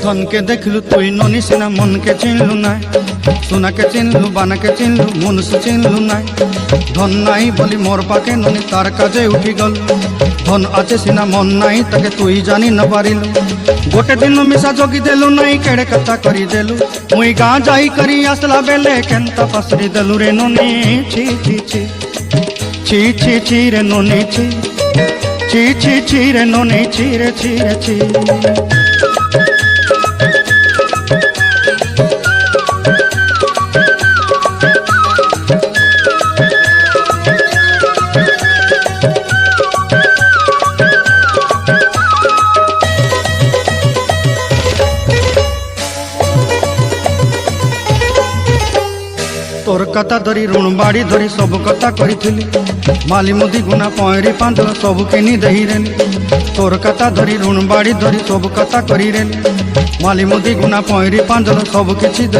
धन के देखलु तुई ननी सिना मन के चिन्हलु ना सोना के चिन्हलु बाना के चिन्हलु मनुष्य चिन्हलु ना धन नाई बोली मोर पाके ननी तार काजे उठी गल धन आचे सिना मन नाई ताके तुई जानी न पारिलु गोटे दिन मिसा जोगी देलु नाई केड़े कथा करी देलु मुई गाँ जाई करी आसला बेले केंता पसरी देलु रे ननी छी छी छी छी छी छी रे ननी छी छी छी छी रे ननी छी रे छी रे छी तोर कथा धरी ऋण बाड़ी धरी सब कथा करी माली मुदी गुना पयरी पांदल सब किनी दही रेली तोर कथा धरी ऋण बाड़ी धरी सब कथा करी रेली माली मुदी गुना पयरी पांदल सब किछि